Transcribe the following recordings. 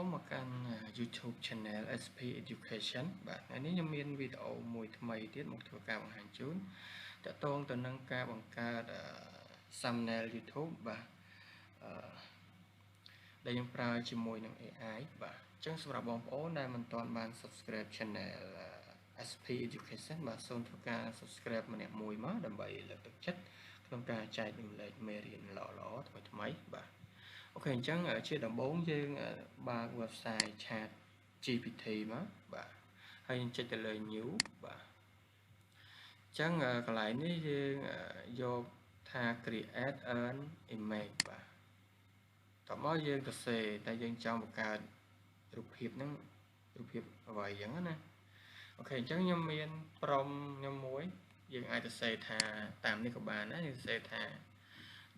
ចូលមកកាន់ YouTube Channel SP Education បាទថ្ងៃនេះខ្ញុំមានវីដេអូមួយថ្មីទៀតមកធ្វើការបង្ហាញជូនតកតងទៅនឹងការបង្កើត Thumbnail YouTube បាទដែលយើងប្រើជាមួយនឹង AI បាទអញ្ចឹងសម្រាប់បងប្អូនដែលមិនទាន់បាន Subscribe Channel SP Education បាទសូមធ្វើការ Subscribe ម្នាក់មួយមកដើម្បីលើកទឹកចិត្តក្នុងការចែករំលែកមេរៀនល្អៗថ្មីៗបាទអូខេអញ្ចឹងជាដំបូងយើងបើក website Chat GPT មកបាទហើយយើងចុចទៅលើ New បាទអញ្ចឹងកន្លែងនេះយើងយកថា create an image បាទតោះមកយើងទៅសេតែយើងចង់បង្កើតរូបភាពហ្នឹងរូបភាពអ្វីអញ្ចឹងណាអូខេអញ្ចឹងខ្ញុំមានព្រមខ្ញុំមួយយើងអាចទៅសេថាតាមនេះក៏បានដែរយើងសេថា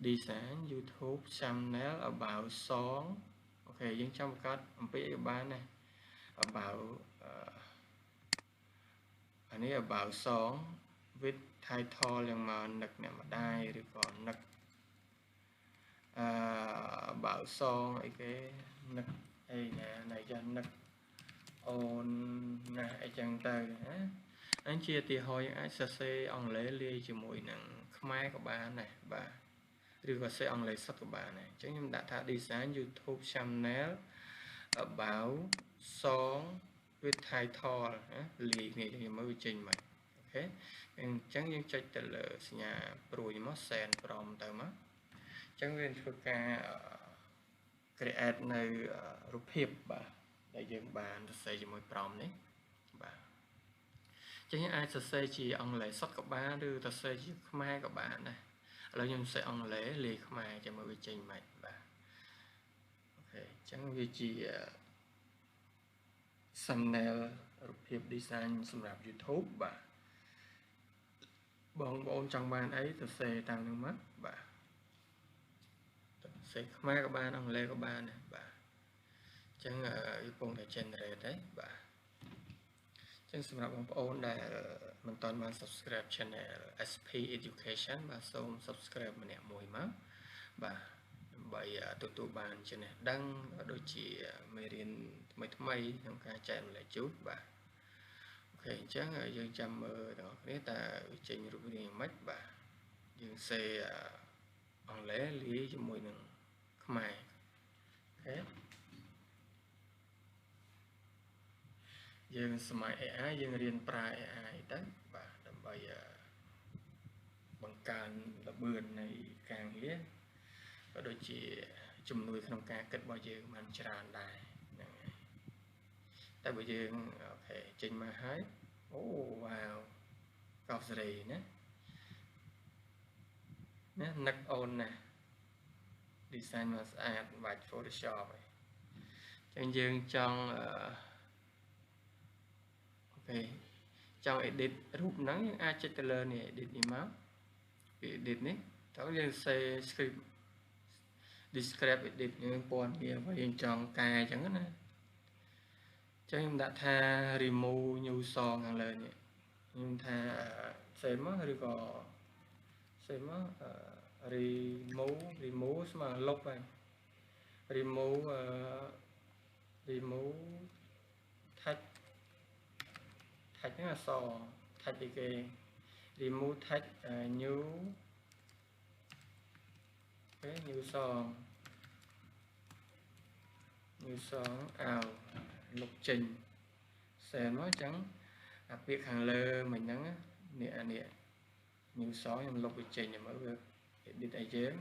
design YouTube channel about song អូខេយើងចង់បង្កើតអំពីអីបានណា about អានេះ about song with title យ៉ាងមកនឹកអ្នកម្ដាយឬក៏នឹកabout song អីគេនឹកអីណាណៃចានឹកអូនណាអីចឹងទៅណាអញ្ចឹងជាឧទាហរណ៍យើងអាចសរសេរអង់គ្លេសលាយជាមួយនឹងខ្មែរក៏បានដែរបាទឬក៏សេអង់គ្លេសសុទ្ធក៏បានដែរអញ្ចឹងខ្ញុំដាក់ថា design YouTube channel about song with title ណាលាយគ្នាយើងមើលវាចេញមកអូខេអញ្ចឹងយើងចុចទៅលើសញ្ញាព្រួយមក send prompt ទៅមកអញ្ចឹងវាធ្វើការ create នៅរូបភាពបាទដែលយើងបានសរសេរជាមួយ prompt នេះបាទអញ្ចឹងអាចសរសេរជាអង់គ្លេសសុទ្ធក៏បានឬសរសេរជាខ្មែរក៏បានដែរឥឡូវខ្ញុំសរសេរអង់គ្លេសលាយខ្មែរចាំមើលវាចេញមកបាទអូខេអញ្ចឹងវាជា thumbnail រូបភាព design សម្រាប់ YouTube បាទបងប្អូនចង់បានអីសរសេរតាមនឹងមកបាទសរសេរខ្មែរក៏បានអង់គ្លេសក៏បានដែរបាទអញ្ចឹងវាពងតែ generate đấy បាទអញ្ចឹងសម្រាប់បងប្អូនដែលមិនទាន់បាន subscribe channel SP Education បាទសូម subscribe ម្នាក់មួយមកបាទដើម្បីទទួលបានចំណេះដឹងដូចជាមេរៀនថ្មីក្នុងការចែករំលែកជូនបាទអូខេអញ្ចឹងយើងចាំមើលទាំងអស់គ្នាតើវាចេញរូបរាងម៉េចបាទយើងសេអង់គ្លេសលាយជាមួយនឹងខ្មែរអូខេយើងសម័យ AI យើងរៀនប្រើ AI ទៅបាទដើម្បីបង្កើនល្បឿននៃការងារក៏ដូចជាជំនួយក្នុងការគិតរបស់យើងបានច្រើនដែរហ្នឹងហើយតែបើយើងអូខេចេញមកហើយអូវ៉ាវកោបសេរីណានឹកអូនណា design មកស្អាតបាច់ Photoshop ហើយអញ្ចឹងយើងចង់អូខេចង់ edit រូបហ្នឹងយើងអាចចុចទៅលើនេះ edit នេះមកពី edit នេះតើយើងសេ script describe edit យើងពណ៌នាមយើងចង់កែអញ្ចឹងណាអញ្ចឹងខ្ញុំដាក់ថា remove new song ខាងលើនេះខ្ញុំថា save មកឬក៏ save មក remove ស្មើលុបហើយ remove text ហ្នឹងអក្សរ text អីគេ remove text new new song out លុបចេញ send មកអញ្ចឹងអាពាក្យខាងលើមិញហ្នឹងនេះអានេះ new song ខ្ញុំលុបវាចេញមើលវា edit ឲ្យយើង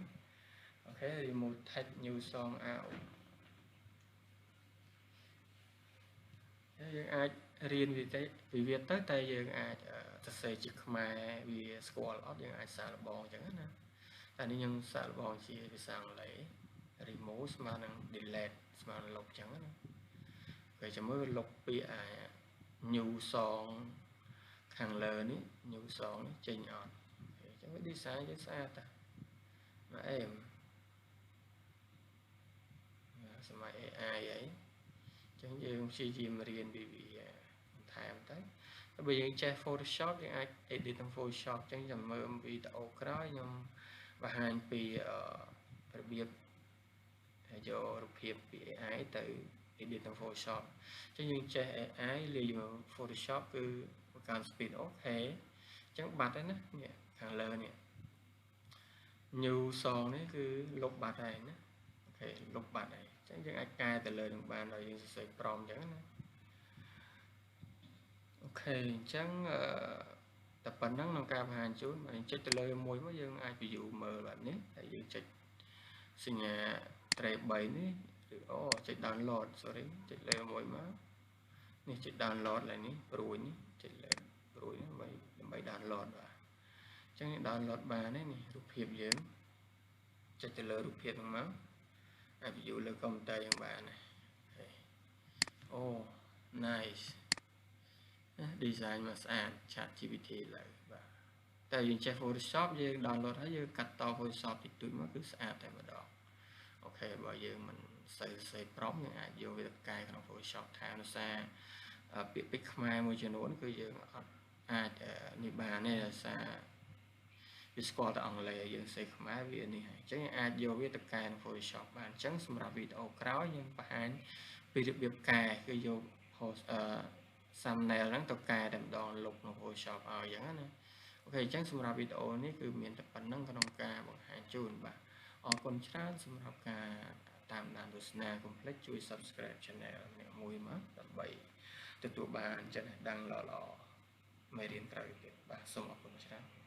អូខេ remove text new song out យើងអាចរៀនវាទៅតែយើងអាចសរសេរជាខ្មែរវាស្គាល់អត់យើងអាចសាកល្បងអញ្ចឹងណាតែនេះខ្ញុំសាកល្បងជាភាសាអង់គ្លេស remove ស្មើនឹង delete ស្មើនឹងលុបអញ្ចឹងណាគេចាំមើលលុបពាក្យnew song ខាងលើនេះ new song នេះចេញអត់អញ្ចឹងវា design យើងស្អាតតាមកអេមសម័យ AI អីអញ្ចឹងយើងព្យាយាមរៀនពីវាបន្ថែមទៅបើយើងចេះ Photoshop យើងអាច edit ក្នុង Photoshop អញ្ចឹងចាំមើលវីដេអូក្រោយខ្ញុំបង្ហាញពីរបៀបយករូបភាពពី AI ទៅ edit ក្នុង Photoshop អញ្ចឹងយើងចេះ AI លាយមក Photoshop គឺការ speed អូខេអញ្ចឹងបាត់ហើយណានេះខាងលើនេះ new song នេះគឺលុបបាត់ហើយណាអូខេលុបបាត់ហើយអញ្ចឹងយើងអាចកែទៅលើនឹងបានដោយយើងសរសេរ prompt អញ្ចឹងណាអូខេអញ្ចឹងតែប៉ុណ្ណឹងក្នុងការបង្ហាញជូនបើចុចទៅលើមួយមកយើងអាច view មើលបែបនេះហើយយើងចុចសញ្ញា tray 3នេះឬអូចុច download sorry ចុចលើមួយមកនេះចុច download ឡើយនេះព្រួយនេះចុចលើព្រួយនេះដើម្បី download បាទអញ្ចឹងនេះ download បាននេះរូបភាពយើងចុចទៅលើរូបភាពហ្នឹងមកអាច view លើ computer យ៉ាងបានណាអូ nice design មកស្អាត chat GPT ឡើយបាទតែយើងចេះ Photoshop យើង download ហើយយើងកាត់ត Photoshop តិចតួចមកគឺស្អាតតែម្ដងអូខេបើយើងមិនសូវសេ prompt យើងអាចយកវាទៅកែក្នុង Photoshop ថែមដោយសារពាក្យពេចន៍ខ្មែរមួយចំនួនគឺយើងអត់អាចនេះបានទេដោយសារវាស្គាល់តែអង់គ្លេសយើងសេខ្មែរវានេះហើយអញ្ចឹងអាចយកវាទៅកែក្នុង Photoshop បានអញ្ចឹងសម្រាប់វីដេអូក្រោយយើងបង្ហាញពីរបៀបកែគឺយក thumbnail ហ្នឹងទៅកែតែម្ដងលុបក្នុង Photoshop ឲ្យអញ្ចឹងណាអូខេអញ្ចឹងសម្រាប់វីដេអូនេះគឺមានតែប៉ុណ្្នឹងក្នុងការបង្ហាញជូនបាទអរគុណច្រើនសម្រាប់ការតាមដានទស្សនាកុំភ្លេចជួយ Subscribe Channel នេះមួយមកដើម្បីទទួលបានចំណេះដឹងល្អៗមេរៀនក្រោយទៀតបាទសូមអរគុណច្រើន